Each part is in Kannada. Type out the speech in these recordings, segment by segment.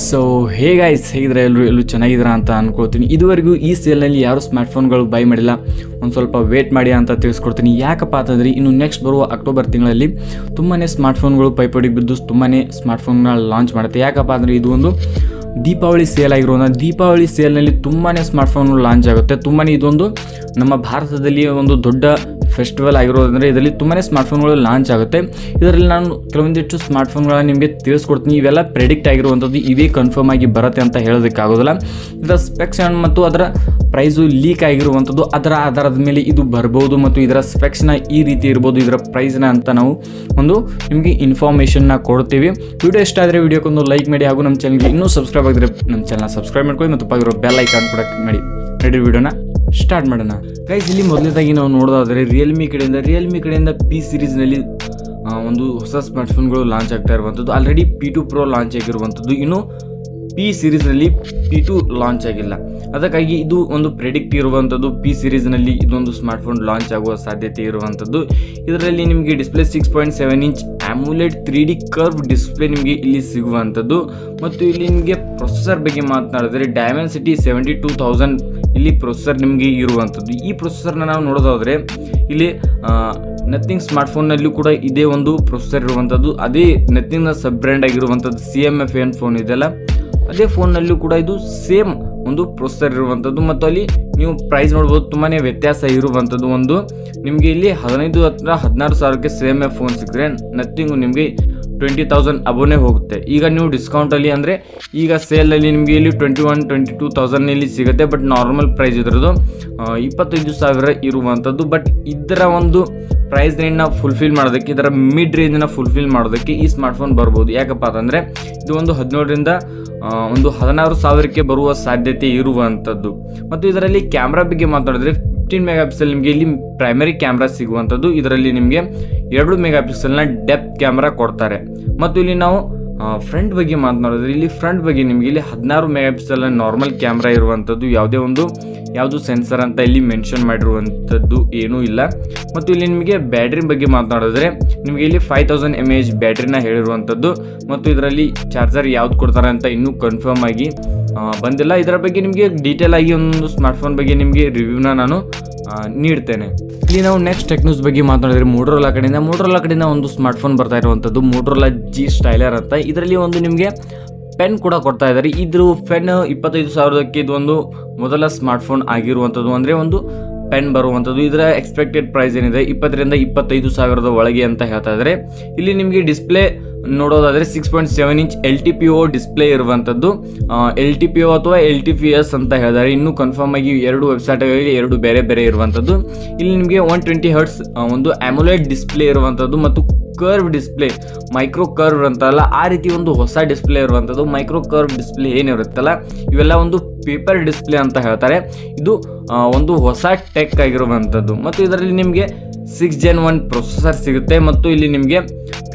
ಸೊ ಹೇ ಗೈಸ್, ಹೇಗಿದ್ರೆ ಎಲ್ಲರೂ ಚೆನ್ನಾಗಿದ್ದೀರಾ ಅಂತ ಅಂದ್ಕೊಳ್ತೀನಿ. ಇದುವರೆಗೂ ಈ ಸೇಲ್ನಲ್ಲಿ ಯಾರು ಸ್ಮಾರ್ಟ್ಫೋನ್ಗಳು ಬೈ ಮಾಡಿಲ್ಲ, ಒಂದು ಸ್ವಲ್ಪ ವೇಟ್ ಮಾಡಿ ಅಂತ ತಿಳಿಸ್ಕೊಡ್ತೀನಿ. ಯಾಕಪ್ಪ ಅಂತಂದರೆ ಇನ್ನು ನೆಕ್ಸ್ಟ್ ಬರುವ ಅಕ್ಟೋಬರ್ ತಿಂಗಳಲ್ಲಿ ತುಂಬಾ ಸ್ಮಾರ್ಟ್ಫೋನ್ಗಳು ಪೈಪೋಟಿಗೆ ಬಿದ್ದು ತುಂಬಾ ಸ್ಮಾರ್ಟ್ಫೋನ್ನ ಲಾಂಚ್ ಮಾಡುತ್ತೆ. ಯಾಕಪ್ಪ ಅಂದರೆ ಇದು ಒಂದು ದೀಪಾವಳಿ ಸೇಲ್ ಆಗಿರೋದು. ದೀಪಾವಳಿ ಸೇಲ್ನಲ್ಲಿ ತುಂಬಾ ಸ್ಮಾರ್ಟ್ಫೋನ್ಗಳು ಲಾಂಚ್ ಆಗುತ್ತೆ. ತುಂಬಾ ಇದೊಂದು ನಮ್ಮ ಭಾರತದಲ್ಲಿ ಒಂದು ದೊಡ್ಡ ಫೆಸ್ಟಿವಲ್ ಆಗಿರೋದಂದರೆ ಇದರಲ್ಲಿ ತುಂಬಾ ಸ್ಮಾರ್ಟ್ಫೋನ್ಗಳು ಲಾಂಚ್ ಆಗುತ್ತೆ. ಇದರಲ್ಲಿ ನಾನು ಕೆಲವೊಂದಿಷ್ಟು ಸ್ಮಾರ್ಟ್ಫೋನ್ಗಳನ್ನ ನಿಮಗೆ ತಿಳಿಸ್ಕೊಡ್ತೀನಿ. ಇವೆಲ್ಲ ಪ್ರೆಡಿಕ್ಟ್ ಆಗಿರುವಂಥದ್ದು, ಇವೇ ಕನ್ಫರ್ಮ್ ಆಗಿ ಬರುತ್ತೆ ಅಂತ ಹೇಳೋದಕ್ಕಾಗೋದಿಲ್ಲ. ಇದರ ಸ್ಪೆಕ್ಸ್ ಮತ್ತು ಅದರ ಪ್ರೈಸು ಲೀಕ್ ಆಗಿರುವಂಥದ್ದು, ಅದರ ಆಧಾರದ ಮೇಲೆ ಇದು ಬರ್ಬೋದು ಮತ್ತು ಇದರ ಸ್ಪೆಕ್ಸ್ನ ಈ ರೀತಿ ಇರ್ಬೋದು, ಇದರ ಪ್ರೈಸ್ನ ಅಂತ ನಾವು ಒಂದು ನಿಮಗೆ ಇನ್ಫಾರ್ಮೇಷನ್ನ ಕೊಡ್ತೀವಿ. ವಿಡಿಯೋ ಇಷ್ಟ ಆದರೆ ವಿಡಿಯೋಕ್ಕೊಂದು ಲೈಕ್ ಮಾಡಿ ಹಾಗೂ ನಮ್ಮ ಚಾನಲ್ಗೆ ಇನ್ನೂ ಸಬ್ಸ್ಕ್ರೈಬ್ ಆಗಿದ್ರೆ ನಮ್ಮ ಚಾನಲ್ ಸಬ್ಸ್ಕ್ರೈಬ್ ಮಾಡ್ಕೊಳ್ಳಿ ಮತ್ತು ಪಕ್ಕದಲ್ಲಿರೋ ಬೆಲ್ ಐಕಾನ್ ಕೂಡ ಕ್ಲಿಕ್ ಮಾಡಿ. ನಡಿ ವಿಡಿಯೋನ ಸ್ಟಾರ್ಟ್ ಮಾಡೋಣ. ಗೈಸ್, ಇಲ್ಲಿ ಮೊದಲನೇದಾಗಿ ನಾವು ನೋಡೋದಾದರೆ ರಿಯಲ್ಮಿ ಕಡೆಯಿಂದ ಪಿ ಸೀರೀಸ್ನಲ್ಲಿ ಒಂದು ಹೊಸ ಸ್ಮಾರ್ಟ್ಫೋನ್ಗಳು ಲಾಂಚ್ ಆಗ್ತಾ ಇರುವಂಥದ್ದು. ಆಲ್ರೆಡಿ P2 Pro ಲಾಂಚ್ ಆಗಿರುವಂಥದ್ದು, ಇನ್ನು ಪಿ ಸೀರೀಸ್ನಲ್ಲಿ P2 ಲಾಂಚ್ ಆಗಿಲ್ಲ. ಅದಕ್ಕಾಗಿ ಇದು ಒಂದು ಪ್ರೆಡಿಕ್ಟ್ ಇರುವಂಥದ್ದು. ಪಿ ಸೀರೀಸ್ನಲ್ಲಿ ಇದೊಂದು ಸ್ಮಾರ್ಟ್ಫೋನ್ ಲಾಂಚ್ ಆಗುವ ಸಾಧ್ಯತೆ ಇರುವಂಥದ್ದು. ಇದರಲ್ಲಿ ನಿಮಗೆ display 6.7 inch AMOLED 3D curve display ನಿಮಗೆ ಇಲ್ಲಿ ಸಿಗುವಂಥದ್ದು. ಮತ್ತು ಇಲ್ಲಿ ನಿಮಗೆ ಪ್ರೊಸೆಸರ್ ಬಗ್ಗೆ ಮಾತನಾಡಿದರೆ Dimensity 72000 ಇಲ್ಲಿ ಪ್ರೊಸೆಸರ್ ನಿಮಗೆ ಇರುವಂಥದ್ದು. ಈ ಪ್ರೊಸೆಸರ್ನ ನಾವು ನೋಡೋದಾದರೆ ಇಲ್ಲಿ ನಥಿಂಗ್ ಸ್ಮಾರ್ಟ್ಫೋನ್ನಲ್ಲೂ ಕೂಡ ಇದೇ ಒಂದು ಪ್ರೊಸೆಸರ್ ಇರುವಂಥದ್ದು. ಅದೇ ನಥಿಂಗ್ನ ಸಬ್ ಬ್ರ್ಯಾಂಡ್ ಆಗಿರುವಂಥದ್ದು CMF ಏನು ಫೋನ್ ಇದೆಯಲ್ಲ, ಅದೇ ಫೋನ್ನಲ್ಲೂ ಕೂಡ ಇದು ಸೇಮ್ ಒಂದು ಪ್ರೊಸೆಸರ್ ಇರುವಂಥದ್ದು. ಮತ್ತು ಅಲ್ಲಿ ನೀವು ಪ್ರೈಸ್ ನೋಡ್ಬೋದು, ತುಂಬಾ ವ್ಯತ್ಯಾಸ ಇರುವಂಥದ್ದು. ಒಂದು ನಿಮಗೆ ಇಲ್ಲಿ 15,000-16,000ಕ್ಕೆ CMF ಫೋನ್ ಸಿಕ್ಕಿದ್ರೆ ನಥಿಂಗು ನಿಮಗೆ 20,000 ಅಬೋನೇ ಹೋಗುತ್ತೆ. ಈಗ ನೀವು ಡಿಸ್ಕೌಂಟಲ್ಲಿ ಅಂದರೆ ಈಗ ಸೇಲಲ್ಲಿ ನಿಮಗೆ ಇಲ್ಲಿ 21,000-22,000 ಇಲ್ಲಿ ಸಿಗುತ್ತೆ. ಬಟ್ ನಾರ್ಮಲ್ ಪ್ರೈಸ್ ಇದರದು 25,000 ಇರುವಂಥದ್ದು. ಬಟ್ ಇದರ ಒಂದು ಪ್ರೈಸ್ ರೇಂಜ್ನ ಫುಲ್ಫಿಲ್ ಮಾಡೋದಕ್ಕೆ, ಇದರ ಮಿಡ್ ರೇಂಜ್ನ ಫುಲ್ಫಿಲ್ ಮಾಡೋದಕ್ಕೆ ಈ ಸ್ಮಾರ್ಟ್ಫೋನ್ ಬರ್ಬೋದು. ಯಾಕಪ್ಪ ಅಂತಂದರೆ ಇದು ಒಂದು 17ರಿಂದ ಒಂದು 16,000ಕ್ಕೆ ಬರುವ ಸಾಧ್ಯತೆ ಇರುವಂಥದ್ದು. ಮತ್ತು ಇದರಲ್ಲಿ ಕ್ಯಾಮ್ರಾ ಬಗ್ಗೆ ಮಾತಾಡಿದ್ರೆ 15 ಮೆಗಾಪಿಕ್ಸೆಲ್ ನಿಮಗೆ ಇಲ್ಲಿ ಪ್ರೈಮರಿ ಕ್ಯಾಮ್ರಾ ಸಿಗುವಂಥದ್ದು. ಇದರಲ್ಲಿ ನಿಮಗೆ 2 ಮೆಗಾಪಿಕ್ಸೆಲ್ನ ಡೆಪ್ತ್ ಕ್ಯಾಮ್ರಾ ಕೊಡ್ತಾರೆ. ಮತ್ತು ಇಲ್ಲಿ ನಾವು ಫ್ರಂಟ್ ಬಗ್ಗೆ ಮಾತನಾಡಿದ್ರೆ ಇಲ್ಲಿ ಫ್ರಂಟ್ ಬಗ್ಗೆ ನಿಮಗೆ ಇಲ್ಲಿ 16 ಮೆಗಾಪಿಕ್ಸೆಲ್ನ ನಾರ್ಮಲ್ ಕ್ಯಾಮ್ರಾ ಇರುವಂಥದ್ದು. ಯಾವುದು ಸೆನ್ಸರ್ ಅಂತ ಇಲ್ಲಿ ಮೆನ್ಷನ್ ಮಾಡಿರುವಂಥದ್ದು ಏನೂ ಇಲ್ಲ. ಮತ್ತು ಇಲ್ಲಿ ನಿಮಗೆ ಬ್ಯಾಟ್ರಿ ಬಗ್ಗೆ ಮಾತನಾಡಿದ್ರೆ ನಿಮಗೆ ಇಲ್ಲಿ 5000 mAh ಬ್ಯಾಟ್ರಿನ ಹೇಳಿರುವಂಥದ್ದು. ಮತ್ತು ಇದರಲ್ಲಿ ಚಾರ್ಜರ್ ಯಾವ್ದು ಕೊಡ್ತಾರೆ ಅಂತ ಇನ್ನೂ ಕನ್ಫರ್ಮ್ ಆಗಿ ಬಂದಿಲ್ಲ. ಇದರ ಬಗ್ಗೆ ನಿಮಗೆ ಡೀಟೇಲ್ ಆಗಿ ಒಂದು ಸ್ಮಾರ್ಟ್ಫೋನ್ ಬಗ್ಗೆ ನಿಮಗೆ ರಿವ್ಯೂನ ನಾನು ನೀಡ್ತೇನೆ. ಇಲ್ಲಿ ನಾವು ನೆಕ್ಸ್ಟ್ ಟೆಕ್ ನ್ಯೂಸ್ ಬಗ್ಗೆ ಮಾತನಾಡಿದ್ರೆ ಮೋಟೋರೋಲಾ ಕಡೆಯಿಂದ ಒಂದು ಸ್ಮಾರ್ಟ್ಫೋನ್ ಬರ್ತಾ ಇರುವಂಥದ್ದು ಮೋಟೋರೋಲಾ G ಸ್ಟೈಲರ್ ಅಂತ. ಇದರಲ್ಲಿ ಒಂದು ನಿಮಗೆ ಪೆನ್ ಕೂಡ ಕೊಡ್ತಾ ಇದ್ದಾರೆ. ಇದ್ರ ಪೆನ್ 25,000ಕ್ಕೆ ಇದು ಒಂದು ಮೊದಲ ಸ್ಮಾರ್ಟ್ಫೋನ್ ಆಗಿರುವಂಥದ್ದು, ಅಂದರೆ ಒಂದು ಪೆನ್ ಬರುವಂಥದ್ದು. ಇದರ ಎಕ್ಸ್ಪೆಕ್ಟೆಡ್ ಪ್ರೈಸ್ ಏನಿದೆ 20,000-25,000 ಒಳಗೆ ಅಂತ ಹೇಳ್ತಾ ಇದ್ದಾರೆ. ಇಲ್ಲಿ ನಿಮಗೆ ಡಿಸ್ಪ್ಲೇ ನೋಡೋದಾದರೆ 6.7 ಇಂಚ್ LTPO ಡಿಸ್ಪ್ಲೇ ಇರುವಂಥದ್ದು. LTPO ಅಥವಾ LTPS ಅಂತ ಹೇಳಿದ್ದಾರೆ. ಇನ್ನೂ ಕನ್ಫರ್ಮ್ ಆಗಿ 2 ವೆಬ್ಸೈಟ್ಗಳಲ್ಲಿ 2 ಬೇರೆ ಇರುವಂಥದ್ದು. ಇಲ್ಲಿ ನಿಮಗೆ 120 Hz ಒಂದು AMOLED ಡಿಸ್ಪ್ಲೇ ಇರುವಂಥದ್ದು ಮತ್ತು ಕರ್ವ್ ಡಿಸ್ಪ್ಲೇ, ಮೈಕ್ರೋ ಕರ್ವ್ ಅಂತಲ್ಲ, ಆ ರೀತಿ ಒಂದು ಹೊಸ ಡಿಸ್ಪ್ಲೇ ಇರುವಂಥದ್ದು. ಮೈಕ್ರೋ ಕರ್ವ್ ಡಿಸ್ಪ್ಲೇ ಏನಿರುತ್ತಲ್ಲ, ಇವೆಲ್ಲ ಒಂದು ಪೇಪರ್ ಡಿಸ್ಪ್ಲೇ ಅಂತ ಹೇಳ್ತಾರೆ. ಇದು ಒಂದು ಹೊಸ ಟೆಕ್ ಆಗಿರುವಂಥದ್ದು. ಮತ್ತು ಇದರಲ್ಲಿ ನಿಮಗೆ 6 Gen 1 ಪ್ರೊಸೆಸರ್ ಸಿಗುತ್ತೆ. ಮತ್ತು ಇಲ್ಲಿ ನಿಮಗೆ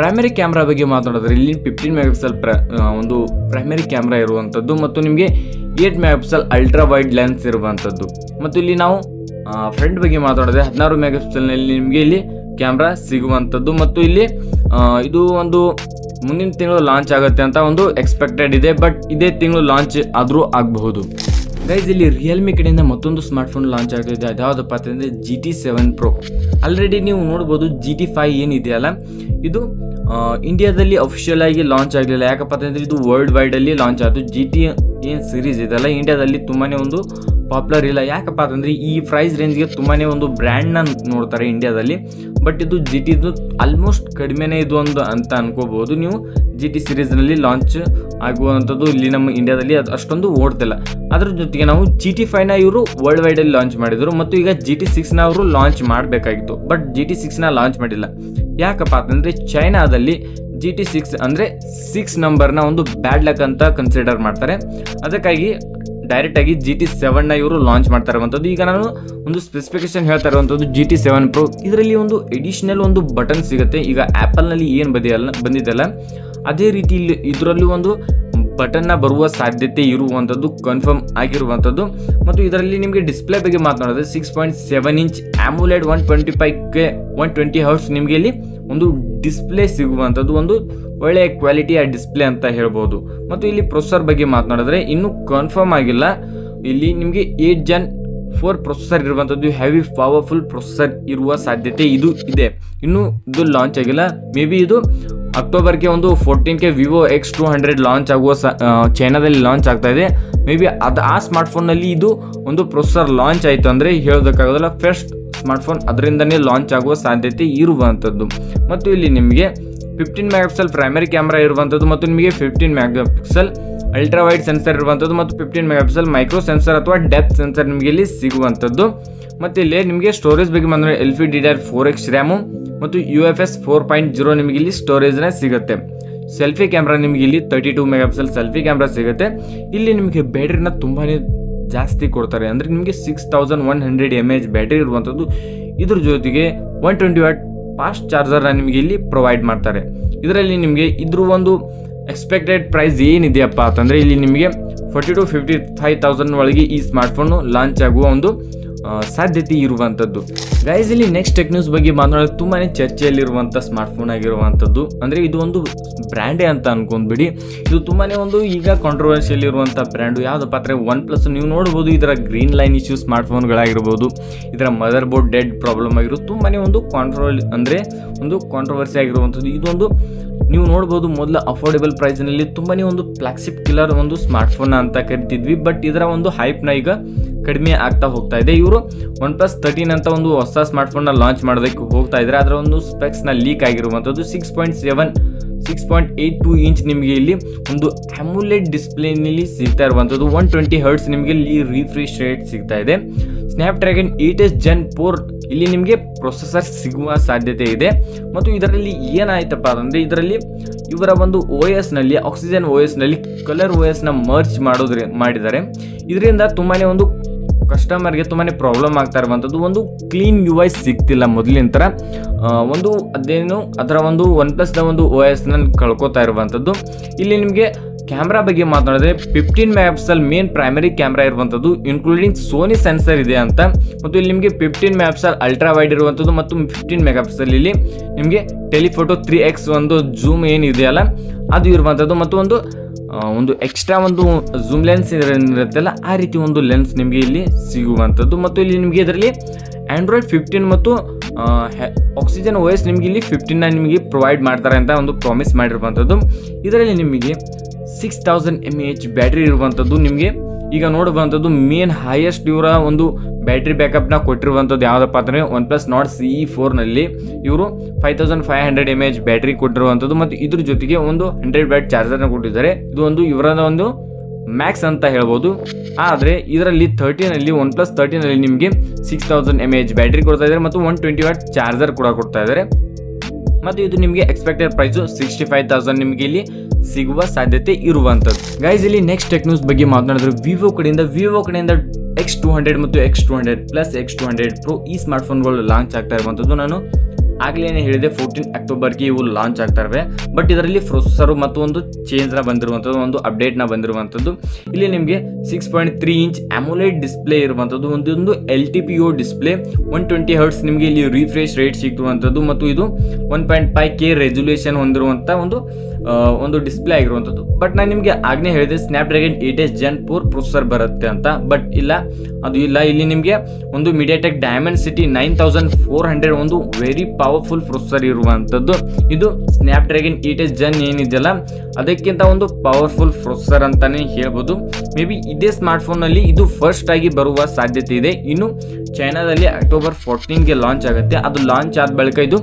ಪ್ರೈಮರಿ ಕ್ಯಾಮ್ರಾ ಬಗ್ಗೆ ಮಾತಾಡಿದ್ರೆ ಇಲ್ಲಿ 15 ಮೆಗಾಪಿಕ್ಸೆಲ್ ಒಂದು ಪ್ರೈಮರಿ ಕ್ಯಾಮ್ರಾ ಇರುವಂಥದ್ದು. ಮತ್ತು ನಿಮಗೆ 8 ಮೆಗಾಪಿಕ್ಸೆಲ್ ಅಲ್ಟ್ರಾ ವೈಡ್ ಲೆನ್ಸ್ ಇರುವಂಥದ್ದು. ಮತ್ತು ಇಲ್ಲಿ ನಾವು ಫ್ರಂಟ್ ಬಗ್ಗೆ ಮಾತಾಡಿದ್ರೆ 16 ಮೆಗಾಪಿಕ್ಸೆಲ್ನಲ್ಲಿ ನಿಮಗೆ ಇಲ್ಲಿ ಕ್ಯಾಮ್ರಾ ಸಿಗುವಂಥದ್ದು. ಮತ್ತು ಇಲ್ಲಿ ಇದು ಒಂದು ಮುಂದಿನ ತಿಂಗಳು ಲಾಂಚ್ ಆಗುತ್ತೆ ಅಂತ ಒಂದು ಎಕ್ಸ್ಪೆಕ್ಟೆಡ್ ಇದೆ. ಬಟ್ ಇದೇ ತಿಂಗಳು ಲಾಂಚ್ ಆದರೂ ಆಗಬಹುದು. ಗೈಸ್, ಇಲ್ಲಿ ರಿಯಲ್ಮಿ ಕಡೆಯಿಂದ ಮತ್ತೊಂದು ಸ್ಮಾರ್ಟ್ಫೋನ್ ಲಾಂಚ್ ಆಗ್ತಿದೆ. ಅದ್ಯಾವುದಪ್ಪ ಅಂತಂದರೆ GT7 Pro. ಆಲ್ರೆಡಿ ನೀವು ನೋಡ್ಬೋದು GT5 ಏನಿದೆಯಲ್ಲ, ಇದು ಇಂಡಿಯಾದಲ್ಲಿ ಅಫಿಷಿಯಲ್ ಆಗಿ ಲಾಂಚ್ ಆಗಲಿಲ್ಲ. ಯಾಕಪ್ಪ ಅಂತಂದರೆ ಇದು ವರ್ಲ್ಡ್ ವೈಡಲ್ಲಿ ಲಾಂಚ್ ಆಯಿತು. GT ಏನು ಸೀರೀಸ್ ಇದೆಯಲ್ಲ, ಇಂಡಿಯಾದಲ್ಲಿ ತುಂಬಾ ಒಂದು ಪಾಪ್ಯುಲರ್ ಇಲ್ಲ. ಯಾಕಪ್ಪ ಅಂತಂದರೆ ಈ ಪ್ರೈಸ್ ರೇಂಜ್ಗೆ ತುಂಬಾ ಒಂದು ಬ್ರ್ಯಾಂಡ್ನ ನೋಡ್ತಾರೆ ಇಂಡಿಯಾದಲ್ಲಿ. ಬಟ್ ಇದು GTದು ಆಲ್ಮೋಸ್ಟ್ ಕಡಿಮೆನೇ ಇದು ಒಂದು ಅಂತ ಅನ್ಕೋಬಹುದು ನೀವು. GT ಸೀರೀಸ್ನಲ್ಲಿ ಲಾಂಚ್ ಆಗುವಂಥದ್ದು ಇಲ್ಲಿ ನಮ್ಮ ಇಂಡಿಯಾದಲ್ಲಿ ಅದು ಅಷ್ಟೊಂದು ಓಡ್ತಿಲ್ಲ. ಅದ್ರ ಜೊತೆಗೆ ನಾವು GT5ನ ಇವರು ವರ್ಲ್ಡ್ ವೈಡಲ್ಲಿ ಲಾಂಚ್ ಮಾಡಿದರು. ಮತ್ತು ಈಗ GT6ನ ಅವರು ಲಾಂಚ್ ಮಾಡಬೇಕಾಗಿತ್ತು. ಬಟ್ GT6ನ ಲಾಂಚ್ ಮಾಡಿಲ್ಲ. ಯಾಕಪ್ಪ ಅಂತಂದರೆ ಚೈನಾದಲ್ಲಿ GT6 ಅಂದರೆ 6 ನಂಬರ್ನ ಒಂದು ಬ್ಯಾಡ್ ಲಕ್ ಅಂತ ಕನ್ಸಿಡರ್ ಮಾಡ್ತಾರೆ. ಅದಕ್ಕಾಗಿ ಡೈರೆಕ್ಟಾಗಿ GT7ನ ಇವರು ಲಾಂಚ್ ಮಾಡ್ತಾ ಇರುವಂಥದ್ದು. ಈಗ ನಾನು ಒಂದು ಸ್ಪೆಸಿಫಿಕೇಶನ್ ಹೇಳ್ತಾ ಇರುವಂಥದ್ದು GT7 Pro. ಇದರಲ್ಲಿ ಒಂದು ಎಡಿಷನಲ್ ಒಂದು ಬಟನ್ ಸಿಗುತ್ತೆ. ಈಗ ಆ್ಯಪಲ್ನಲ್ಲಿ ಏನು ಬಂದಿದೆಯಲ್ಲ ಅದೇ ರೀತಿ ಇಲ್ಲಿ ಇದರಲ್ಲೂ ಒಂದು ಬಟನ್ನ ಬರುವ ಸಾಧ್ಯತೆ ಇರುವಂಥದ್ದು ಕನ್ಫರ್ಮ್ ಆಗಿರುವಂಥದ್ದು. ಮತ್ತು ಇದರಲ್ಲಿ ನಿಮಗೆ ಡಿಸ್ಪ್ಲೇ ಬಗ್ಗೆ ಮಾತನಾಡಿದ್ರೆ 6.7 ಇಂಚ್ AMOLED 120 Hz ನಿಮಗೆ ಇಲ್ಲಿ ಒಂದು ಡಿಸ್ಪ್ಲೇ ಸಿಗುವಂಥದ್ದು ಒಂದು ಒಳ್ಳೆಯ ಕ್ವಾಲಿಟಿಯ ಡಿಸ್ಪ್ಲೇ ಅಂತ ಹೇಳ್ಬೋದು. ಮತ್ತು ಇಲ್ಲಿ ಪ್ರೊಸೆಸರ್ ಬಗ್ಗೆ ಮಾತನಾಡಿದ್ರೆ ಇನ್ನೂ ಕನ್ಫರ್ಮ್ ಆಗಿಲ್ಲ. ಇಲ್ಲಿ ನಿಮಗೆ 8 Gen 4 ಪ್ರೊಸೆಸರ್ ಇರುವಂಥದ್ದು, ಹೆವಿ ಪವರ್ಫುಲ್ ಪ್ರೊಸೆಸರ್ ಇರುವ ಸಾಧ್ಯತೆ ಇದು ಇದೆ. ಇನ್ನೂ ಇದು ಲಾಂಚ್ ಆಗಿಲ್ಲ. ಮೇ ಬಿ ಇದು ಅಕ್ಟೋಬರ್ಗೆ ಒಂದು 14ಕ್ಕೆ ವಿವೋ X200 ಲಾಂಚ್ ಆಗುವ ಚೈನಾದಲ್ಲಿ ಲಾಂಚ್ ಆಗ್ತಾ ಇದೆ. ಮೇ ಬಿ ಆ ಸ್ಮಾರ್ಟ್ಫೋನಲ್ಲಿ ಇದು ಒಂದು ಪ್ರೊಸೆಸರ್ ಲಾಂಚ್ ಆಯಿತು ಅಂದರೆ ಹೇಳೋದಕ್ಕಾಗೋದಿಲ್ಲ, ಫಸ್ಟ್ ಸ್ಮಾರ್ಟ್ಫೋನ್ ಅದರಿಂದನೇ ಲಾಂಚ್ ಆಗುವ ಸಾಧ್ಯತೆ ಇರುವಂಥದ್ದು. ಮತ್ತು ಇಲ್ಲಿ ನಿಮಗೆ 15 ಮೆಗಾಪಿಕ್ಸೆಲ್ ಪ್ರೈಮರಿ ಕ್ಯಾಮ್ರಾ ಇರುವಂಥದ್ದು ಮತ್ತು ನಿಮಗೆ 15 ಮೆಗಾಪಿಕ್ಸೆಲ್ ಅಲ್ಟ್ರಾ ವೈಡ್ ಸೆನ್ಸರ್ ಇರುವಂಥದ್ದು ಮತ್ತು 15 ಮೆಗಾಪಿಕ್ಸೆಲ್ ಮೈಕ್ರೋ ಸೆನ್ಸರ್ ಅಥವಾ ಡೆಪ್ತ್ ಸೆನ್ಸರ್ ನಿಮಗೆ ಇಲ್ಲಿ ಸಿಗುವಂಥದ್ದು. ಮತ್ತು ಇಲ್ಲಿ ನಿಮಗೆ ಸ್ಟೋರೇಜ್ ಬಗ್ಗೆ ಬಂದರೆ LPDDR4X ರ್ಯಾಮು ಮತ್ತು UFS 4.0 ನಿಮಗೆ ಇಲ್ಲಿ ಸ್ಟೋರೇಜ್ನ ಸಿಗುತ್ತೆ. ಸೆಲ್ಫಿ ಕ್ಯಾಮ್ರಾ ನಿಮಗೆ ಇಲ್ಲಿ 32 ಮೆಗಾಪಿಕ್ಸೆಲ್ ಸೆಲ್ಫಿ ಕ್ಯಾಮ್ರಾ ಸಿಗುತ್ತೆ. ಇಲ್ಲಿ ನಿಮಗೆ ಬ್ಯಾಟ್ರಿನ ತುಂಬಾ ಜಾಸ್ತಿ ಕೊಡ್ತಾರೆ, ಅಂದರೆ ನಿಮಗೆ 6100 mAh ಬ್ಯಾಟ್ರಿ ಇರುವಂಥದ್ದು. ಇದ್ರ ಜೊತೆಗೆ 120 ವಾಟ್ ಫಾಸ್ಟ್ ಚಾರ್ಜರ್ನ ನಿಮಗೆ ಇಲ್ಲಿ ಪ್ರೊವೈಡ್ ಮಾಡ್ತಾರೆ. ಇದರಲ್ಲಿ ನಿಮಗೆ ಇದ್ರ ಒಂದು ಎಕ್ಸ್ಪೆಕ್ಟೆಡ್ ಪ್ರೈಸ್ ಏನಿದೆಯಪ್ಪ ಅಂತಂದರೆ ಇಲ್ಲಿ ನಿಮಗೆ 40,000 to 55,000 ಒಳಗೆ ಈ ಸ್ಮಾರ್ಟ್ಫೋನು ಲಾಂಚ್ ಆಗುವ ಒಂದು ಸಾಧ್ಯತೆ ಇರುವಂಥದ್ದು. ಗೈಸ್ ಇಲ್ಲಿ ನೆಕ್ಸ್ಟ್ ಟೆಕ್ ನ್ಯೂಸ್ ಬಗ್ಗೆ ಮಾತನಾಡೋದು ತುಂಬಾ ಚರ್ಚೆಯಲ್ಲಿರುವಂಥ ಸ್ಮಾರ್ಟ್ಫೋನ್ ಆಗಿರುವಂಥದ್ದು. ಅಂದರೆ ಇದು ಒಂದು ಬ್ರ್ಯಾಂಡೇ ಅಂತ ಅನ್ಕೊಂಡ್ಬಿಡಿ. ಇದು ತುಂಬಾ ಒಂದು ಈಗ ಕಾಂಟ್ರವರ್ಷಿಯಲ್ ಇರುವಂಥ ಬ್ರ್ಯಾಂಡು. ಯಾವುದಪ್ಪ ಅಂದರೆ OnePlus. ನೀವು ನೋಡ್ಬೋದು ಇದರ ಗ್ರೀನ್ ಲೈನ್ ಇಶ್ಯೂ ಸ್ಮಾರ್ಟ್ಫೋನ್ಗಳಾಗಿರ್ಬೋದು, ಇದರ ಮದರ್ ಬೋರ್ಡ್ ಡೆಡ್ ಪ್ರಾಬ್ಲಮ್ ಆಗಿರೋದು ತುಂಬಾ ಒಂದು ಕಾಂಟ್ರವರ್ಸಿ ಆಗಿರುವಂಥದ್ದು. ಇದೊಂದು ನೀವು ನೋಡ್ಬೋದು ಮೊದಲ ಅಫೋರ್ಡೆಬಲ್ ಪ್ರೈಸ್ನಲ್ಲಿ ತುಂಬಾ ಒಂದು ಫ್ಲಾಗ್ಶಿಪ್ ಕಿಲ್ಲರ್ ಒಂದು ಸ್ಮಾರ್ಟ್ಫೋನ್ ಅಂತ ಕರಿತಿದ್ವಿ. ಬಟ್ ಇದರ ಒಂದು ಹೈಪ್ನ ಈಗ ಕಡಿಮೆ ಆಗ್ತಾ ಹೋಗ್ತಾ ಇದೆ. ಇವರು OnePlus 13 ಅಂತ ಒಂದು ಹೊಸ ಸ್ಮಾರ್ಟ್ಫೋನ್ನ ಲಾಂಚ್ ಮಾಡೋದಕ್ಕೆ ಹೋಗ್ತಾ ಇದ್ದಾರೆ. ಅದರ ಒಂದು ಸ್ಪೆಕ್ಸ್ನ ಲೀಕ್ ಆಗಿರುವಂಥದ್ದು 6.82 ಇಂಚ್ ನಿಮಗೆ ಇಲ್ಲಿ ಒಂದು AMOLED ಡಿಸ್ಪ್ಲೇನಲ್ಲಿ ಸಿಗ್ತಾ ಇರುವಂಥದ್ದು. 120 Hz ನಿಮಗೆ ಇಲ್ಲಿ ರಿಫ್ರೆಶ್ ರೇಟ್ ಸಿಗ್ತಾ ಇದೆ. ಸ್ನ್ಯಾಪ್ಡ್ರ್ಯಾಗನ್ 8S Gen 4 ಇಲ್ಲಿ ನಿಮಗೆ ಪ್ರೊಸೆಸರ್ ಸಿಗುವ ಸಾಧ್ಯತೆ ಇದೆ. ಮತ್ತು ಇದರಲ್ಲಿ ಏನಾಯ್ತಪ್ಪ ಅಂದರೆ ಇದರಲ್ಲಿ ಇವರ ಒಂದು OSನಲ್ಲಿ ಆಕ್ಸಿಜನ್ OSನಲ್ಲಿ ಕಲರ್ OSನ ಮರ್ಜ್ ಮಾಡಿದ್ದಾರೆ. ಇದರಿಂದ ತುಂಬಾ ಒಂದು ಕಸ್ಟಮರ್ಗೆ ತುಂಬಾ ಪ್ರಾಬ್ಲಮ್ ಆಗ್ತಾ ಇರುವಂಥದ್ದು. ಒಂದು ಕ್ಲೀನ್ UI ಸಿಗ್ತಿಲ್ಲ ಮೊದಲಿನ ಥರ. ಒಂದು ಅದೇನು ಅದರ ಒಂದು OnePlusದ ಒಂದು OSನ ಕಳ್ಕೊತಾ ಇರುವಂಥದ್ದು. ಇಲ್ಲಿ ನಿಮಗೆ ಕ್ಯಾಮ್ರಾ ಬಗ್ಗೆ ಮಾತನಾಡಿದ್ರೆ 15 ಮೆಗಾಪಿಕ್ಸೆಲ್ ಮೇನ್ ಪ್ರೈಮರಿ ಕ್ಯಾಮ್ರಾ ಇರುವಂಥದ್ದು, ಇನ್ಕ್ಲೂಡಿಂಗ್ ಸೋನಿ ಸೆನ್ಸರ್ ಇದೆ ಅಂತ. ಮತ್ತು ಇಲ್ಲಿ ನಿಮಗೆ 15 ಮೆಗಾಪಿಕ್ಸೆಲ್ ಅಲ್ಟ್ರಾ ವೈಡ್ ಇರುವಂಥದ್ದು ಮತ್ತು 15 ಮೆಗಾಪಿಕ್ಸೆಲ್ ಇಲ್ಲಿ ನಿಮಗೆ ಟೆಲಿಫೋಟೋ 3x ಒಂದು ಜೂಮ್ ಏನಿದೆಯಲ್ಲ ಅದು ಇರುವಂಥದ್ದು. ಮತ್ತು ಒಂದು ಎಕ್ಸ್ಟ್ರಾ ಒಂದು ಜೂಮ್ ಲೆನ್ಸ್ ಇರುತ್ತಲ್ಲ ಆ ರೀತಿ ಒಂದು ಲೆನ್ಸ್ ನಿಮಗೆ ಇಲ್ಲಿ ಸಿಗುವಂಥದ್ದು. ಮತ್ತು ಇಲ್ಲಿ ನಿಮಗೆ ಇದರಲ್ಲಿ ಆಂಡ್ರಾಯ್ಡ್ 15 ಮತ್ತು ಆಕ್ಸಿಜನ್ OS ನಿಮಗೆ ಇಲ್ಲಿ 15ನ ನಿಮಗೆ ಪ್ರೊವೈಡ್ ಮಾಡ್ತಾರೆ ಅಂತ ಒಂದು ಪ್ರಾಮಿಸ್ ಮಾಡಿರುವಂಥದ್ದು. ಇದರಲ್ಲಿ ನಿಮಗೆ 6000 mAh ಬ್ಯಾಟ್ರಿ ಇರುವಂಥದ್ದು. ನಿಮಗೆ ಈಗ ನೋಡುವಂಥದ್ದು ಮೇನ್ ಹೈಯೆಸ್ಟ್ ಇವರ ಒಂದು ಬ್ಯಾಟ್ರಿ ಬ್ಯಾಕಪ್ನ ಕೊಟ್ಟಿರುವಂಥದ್ದು ಯಾವುದಪ್ಪ ಅಂದರೆ OnePlus Nord CE 4ನಲ್ಲಿ ಇವರು 5500 mAh ಬ್ಯಾಟ್ರಿ ಕೊಟ್ಟಿರುವಂಥದ್ದು. ಮತ್ತು ಇದ್ರ ಜೊತೆಗೆ ಒಂದು 100 ವ್ಯಾಟ್ ಚಾರ್ಜರ್ನ ಕೊಟ್ಟಿದ್ದಾರೆ. ಇದು ಒಂದು ಇವರದ ಒಂದು ಮ್ಯಾಕ್ಸ್ ಅಂತ ಹೇಳ್ಬೋದು. ಆದರೆ ಇದರಲ್ಲಿ 13ನಲ್ಲಿ OnePlus 13ನಲ್ಲಿ ನಿಮಗೆ 6000 mAh ಬ್ಯಾಟ್ರಿ ಕೊಡ್ತಾ ಇದ್ದಾರೆ ಮತ್ತು 120 ವಾಟ್ ಚಾರ್ಜರ್ ಕೂಡ ಕೊಡ್ತಾ ಇದ್ದಾರೆ. ಮತ್ತು ಇದು ನಿಮಗೆ ಎಕ್ಸ್ಪೆಕ್ಟೆಡ್ ಪ್ರೈಸು 65,000 ನಿಮಗೆ ಇಲ್ಲಿ ಸಿಗುವ ಸಾಧ್ಯತೆ ಇರುವಂಥದ್ದು. ಗೈಸ್ ಇಲ್ಲಿ ನೆಕ್ಸ್ಟ್ ಟೆಕ್ ನ್ಯೂಸ್ ಬಗ್ಗೆ ಮಾತನಾಡಿದ್ರೆ ವಿವೋ ಕಡೆಯಿಂದ X200 ಮತ್ತು X200 ಪ್ಲಸ್ X200 Pro ಈ ಸ್ಮಾರ್ಟ್ಫೋನ್ಗಳು ಲಾಂಚ್ ಆಗ್ತಾ ಇರುವಂಥದ್ದು. ನಾನು ಆಗಲೇ ಹೇಳಿದೆ 14 ಅಕ್ಟೋಬರ್ಗೆ ಇವು ಲಾಂಚ್ ಆಗ್ತಾ ಇವೆ. ಬಟ್ ಇದರಲ್ಲಿ ಪ್ರೊಸೆಸರು ಮತ್ತು ಒಂದು ಚೇಂಜ್ನ ಬಂದಿರುವಂಥದ್ದು, ಒಂದು ಅಪ್ಡೇಟ್ನ ಬಂದಿರುವಂಥದ್ದು. ಇಲ್ಲಿ ನಿಮಗೆ 6.3 ಇಂಚ್ AMOLED ಡಿಸ್ಪ್ಲೇ ಇರುವಂಥದ್ದು, ಒಂದು LTPO ಡಿಸ್ಪ್ಲೇ, 120 Hz ನಿಮಗೆ ಇಲ್ಲಿ ರಿಫ್ರೆಶ್ ರೇಟ್ ಸಿಗುವಂಥದ್ದು. ಮತ್ತು ಇದು 1.5K ರೆಸೊಲ್ಯೂಷನ್ ಹೊಂದಿರುವಂಥ ಒಂದು ಡಿಸ್ಪ್ಲೇ ಆಗಿರುವಂಥದ್ದು. ಬಟ್ ನಾನು ನಿಮಗೆ ಆಗಲೇ ಹೇಳಿದೆ ಸ್ನ್ಯಾಪ್ಡ್ರ್ಯಾಗನ್ 8S Gen 4 ಪ್ರೊಸೆಸರ್ ಬರುತ್ತೆ ಅಂತ. ಬಟ್ ಅದು ಇಲ್ಲ. ಇಲ್ಲಿ ನಿಮಗೆ ಒಂದು MediaTek Dimensity 9400 ಒಂದು ವೆರಿ ಪವರ್ಫುಲ್ ಪ್ರೊಸೆಸರ್ ಇರುವಂಥದ್ದು. ಇದು ಸ್ನ್ಯಾಪ್ಡ್ರ್ಯಾಗನ್ 8S Gen ಏನಿದೆಯಲ್ಲ ಅದಕ್ಕಿಂತ ಒಂದು ಪವರ್ಫುಲ್ ಪ್ರೊಸೆಸರ್ ಅಂತಾನೆ ಹೇಳ್ಬೋದು. ಮೇ ಬಿ ಇದೇ ಸ್ಮಾರ್ಟ್ಫೋನಲ್ಲಿ ಇದು ಫಸ್ಟ್ ಆಗಿ ಬರುವ ಸಾಧ್ಯತೆ ಇದೆ. ಇನ್ನು ಚೈನಾದಲ್ಲಿ ಅಕ್ಟೋಬರ್ 14ಗೆ ಲಾಂಚ್ ಆಗುತ್ತೆ. ಅದು ಲಾಂಚ್ ಆದ ಬಳಿಕ ಇದು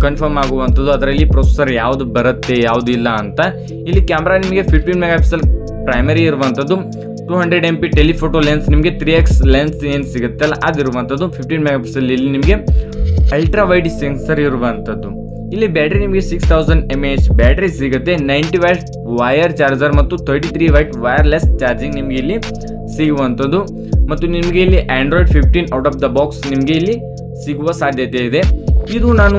ಕನ್ಫರ್ಮ್ ಆಗುವಂಥದ್ದು. ಅದರಲ್ಲಿ ಪ್ರೊಸೆಸರ್ ಯಾವುದು ಬರುತ್ತೆ ಯಾವುದು ಇಲ್ಲ ಅಂತ. ಇಲ್ಲಿ ಕ್ಯಾಮ್ರಾ ನಿಮಗೆ 15 ಮೆಗಾಪಿಕ್ಸೆಲ್ ಪ್ರೈಮರಿ ಇರುವಂಥದ್ದು, 200 MP ಟೆಲಿಫೋಟೋ ಲೆನ್ಸ್, ನಿಮಗೆ 3x ಲೆನ್ಸ್ ಏನು ಸಿಗುತ್ತಲ್ಲ ಅದಿರುವಂಥದ್ದು. 15 ಮೆಗಾಪಿಕ್ಸೆಲ್ ಇಲ್ಲಿ ನಿಮಗೆ ಅಲ್ಟ್ರಾ ವೈಡ್ ಸೆನ್ಸರ್ ಇರುವಂಥದ್ದು. ಇಲ್ಲಿ ಬ್ಯಾಟ್ರಿ ನಿಮಗೆ 6000 mAh ಬ್ಯಾಟ್ರಿ ಸಿಗುತ್ತೆ. 90 ವ್ಯಾಟ್ ವೈರ್ ಚಾರ್ಜರ್ ಮತ್ತು 33 ವ್ಯಾಟ್ ವೈರ್ಲೆಸ್ ಚಾರ್ಜಿಂಗ್ ನಿಮಗೆ ಇಲ್ಲಿ ಸಿಗುವಂಥದ್ದು. ಮತ್ತು ನಿಮಗೆ ಇಲ್ಲಿ Android 15 out of the box ನಿಮಗೆ ಇಲ್ಲಿ ಸಿಗುವ ಸಾಧ್ಯತೆ ಇದೆ. ಇದು ನಾನು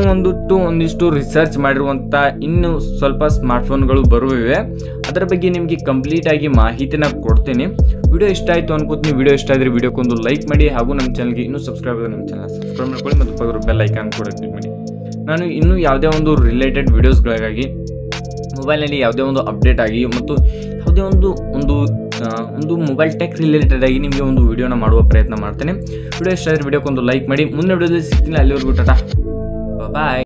ಒಂದಿಷ್ಟು ರಿಸರ್ಚ್ ಮಾಡಿರುವಂಥ ಇನ್ನು ಸ್ವಲ್ಪ ಸ್ಮಾರ್ಟ್ಫೋನ್ಗಳು ಬರುವಿವೆ. ಅದರ ಬಗ್ಗೆ ನಿಮಗೆ ಕಂಪ್ಲೀಟ್ ಆಗಿ ಮಾಹಿತಿನ ಕೊಡ್ತೇನೆ. ವಿಡಿಯೋ ಇಷ್ಟ ಆಯಿತು ಅನ್ಕೋತೀನಿ. ವಿಡಿಯೋ ಇಷ್ಟ ಆದರೆ ವಿಡಿಯೋಕ್ಕೊಂದು ಲೈಕ್ ಮಾಡಿ, ಹಾಗೂ ನಮ್ಮ ಚಾನಲ್ಗೆ ಇನ್ನೂ ಸಬ್ಸ್ಕ್ರೈಬ್ ಆದರೆ ನಮ್ಮ ಚಾನಲ್ ಸಬ್ಸ್ಕ್ರೈಬ್ ಮಾಡ್ಕೊಳ್ಳಿ ಮತ್ತು ಬೆಲ್ ಐಕಾನ್ ಕೂಡ ಕ್ಲಿಕ್ ಮಾಡಿ. ನಾನು ಇನ್ನೂ ಯಾವುದೇ ಒಂದು ರಿಲೇಟೆಡ್ ವೀಡಿಯೋಸ್ಗಳಿಗಾಗಿ ಮೊಬೈಲ್ನಲ್ಲಿ ಯಾವುದೇ ಒಂದು ಅಪ್ಡೇಟ್ ಆಗಿ ಮತ್ತು ಯಾವುದೇ ಒಂದು ಮೊಬೈಲ್ ಟೆಕ್ ರಿಲೇಟೆಡ್ ಆಗಿ ನಿಮಗೆ ಒಂದು ವಿಡಿಯೋನ ಮಾಡುವ ಪ್ರಯತ್ನ ಮಾಡ್ತೇನೆ. ವಿಡಿಯೋ ಇಷ್ಟ ಆದರೆ ವಿಡಿಯೋಕ್ಕೊಂದು ಲೈಕ್ ಮಾಡಿ. ಮುಂದೆ ವಿಡಿಯೋದಲ್ಲಿ ಸಿಗ್ತೀನಿ. ಅಲ್ಲಿವರೆಗೂ ಟಾಟಾ ಬಾಯ್.